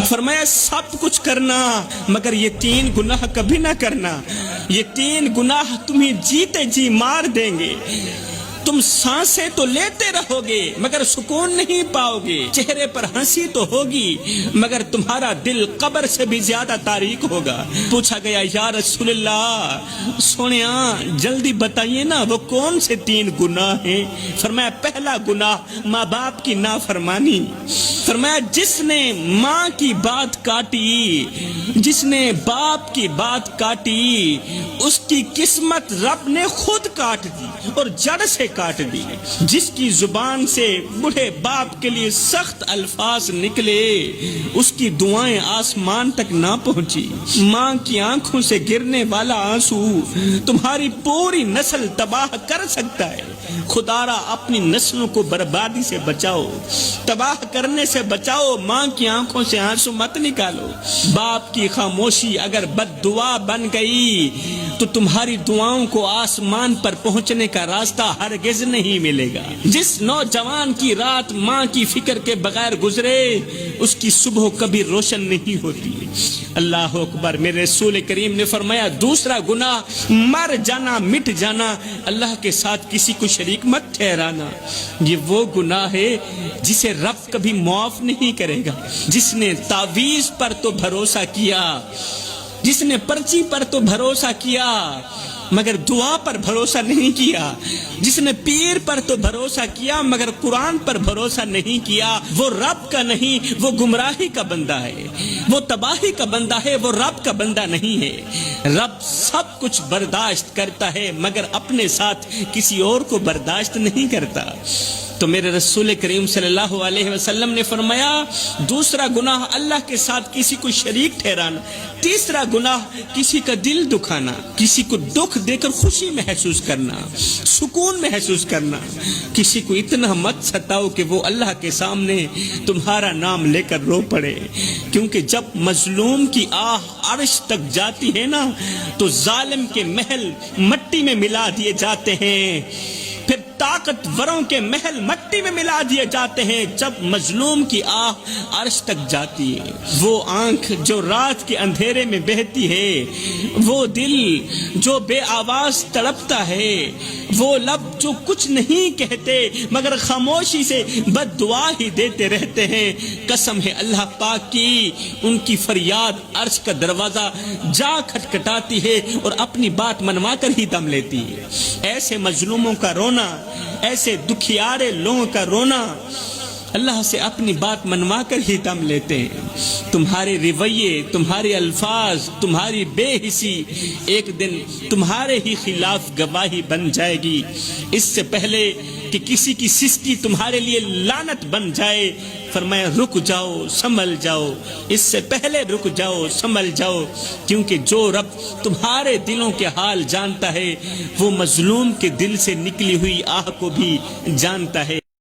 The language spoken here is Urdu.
فرمایا سب کچھ کرنا مگر یہ 3 گناہ کبھی نہ کرنا، یہ 3 گناہ تمہیں جیتے جی مار دیں گے۔ تم سانسیں تو لیتے رہو گے مگر سکون نہیں پاؤ گے، چہرے پر ہنسی تو ہوگی مگر تمہارا دل قبر سے بھی زیادہ تاریک ہوگا۔ پوچھا گیا یا رسول اللہ سونیا جلدی بتائیے نا وہ کون سے 3 گناہ ہیں؟ فرمایا پہلا گناہ ماں باپ کی نافرمانی۔ فرمایا جس نے ماں کی بات کاٹی، جس نے باپ کی بات کاٹی، اس کی قسمت رب نے خود کاٹ دی اور جڑ سے کاٹ دی۔ جس کی زبان سے بوڑھے باپ کے لیے سخت الفاظ نکلے، اس کی دعائیں آسمان تک نہ پہنچی۔ ماں کی آنکھوں سے گرنے والا آنسو تمہاری پوری نسل تباہ کر سکتا ہے۔ خدا را اپنی نسلوں کو بربادی سے بچاؤ، تباہ کرنے سے بچاؤ، ماں کی آنکھوں سے آنسو مت نکالو۔ باپ کی خاموشی اگر بد دعا بن گئی تو تمہاری دعاؤں کو آسمان پر پہنچنے کا راستہ ہرگز نہیں ملے گا۔ جس نوجوان کی رات ماں کی فکر کے بغیر گزرے، اس کی صبح کبھی روشن نہیں ہوتی۔ اللہ اکبر۔ میرے رسول کریم نے فرمایا دوسرا گناہ مر جانا، مٹ جانا، اللہ کے ساتھ کسی کو شریک مت ٹھہرانا۔ یہ وہ گناہ ہے جسے رب کبھی معاف نہیں کرے گا۔ جس نے تعویذ پر تو بھروسہ کیا، جس نے پرچی پر تو بھروسہ کیا مگر دعا پر بھروسہ نہیں کیا، جس نے پیر پر تو بھروسہ کیا مگر قرآن پر بھروسہ نہیں کیا، وہ رب کا نہیں، وہ گمراہی کا بندہ ہے، وہ تباہی کا بندہ ہے، وہ رب کا بندہ نہیں ہے۔ رب سب کچھ برداشت کرتا ہے مگر اپنے ساتھ کسی اور کو برداشت نہیں کرتا۔ تو میرے رسول کریم صلی اللہ علیہ وسلم نے فرمایا دوسرا گناہ اللہ کے ساتھ کسی کو شریک ٹھہرانا۔ تیسرا گناہ کسی کا دل دکھانا، کسی کو دکھ دے کر خوشی محسوس کرنا، سکون محسوس کرنا۔ کسی کو اتنا مت ستاؤ کہ وہ اللہ کے سامنے تمہارا نام لے کر رو پڑے، کیونکہ جب مظلوم کی آہ عرش تک جاتی ہے نا تو ظالم کے محل مٹی میں ملا دیے جاتے ہیں، پھر طاقتوروں کے محل مٹی میں ملا دیے جاتے ہیں جب مظلوم کی آہ عرش تک جاتی ہے۔ وہ آنکھ جو رات کے اندھیرے میں بہتی ہے، وہ دل جو بے آواز تڑپتا ہے، وہ لب جو کچھ نہیں کہتے مگر خاموشی سے بد دعا ہی دیتے رہتے ہیں، قسم ہے اللہ پاک کی ان کی فریاد عرش کا دروازہ جا کھٹکھٹاتی ہے اور اپنی بات منوا کر ہی دم لیتی ہے۔ ایسے مظلوموں کا رونا، ایسے دکھیارے لوگوں کا رونا اللہ سے اپنی بات منوا کر ہی دم لیتے ہیں۔ تمہارے رویے، تمہارے الفاظ، تمہاری بے حسی ایک دن تمہارے ہی خلاف گواہی بن جائے گی۔ اس سے پہلے کہ کسی کی سستی تمہارے لیے لعنت بن جائے، فرمایا رک جاؤ، سنبھل جاؤ، اس سے پہلے رک جاؤ، سنبھل جاؤ، کیونکہ جو رب تمہارے دلوں کے حال جانتا ہے وہ مظلوم کے دل سے نکلی ہوئی آہ کو بھی جانتا ہے۔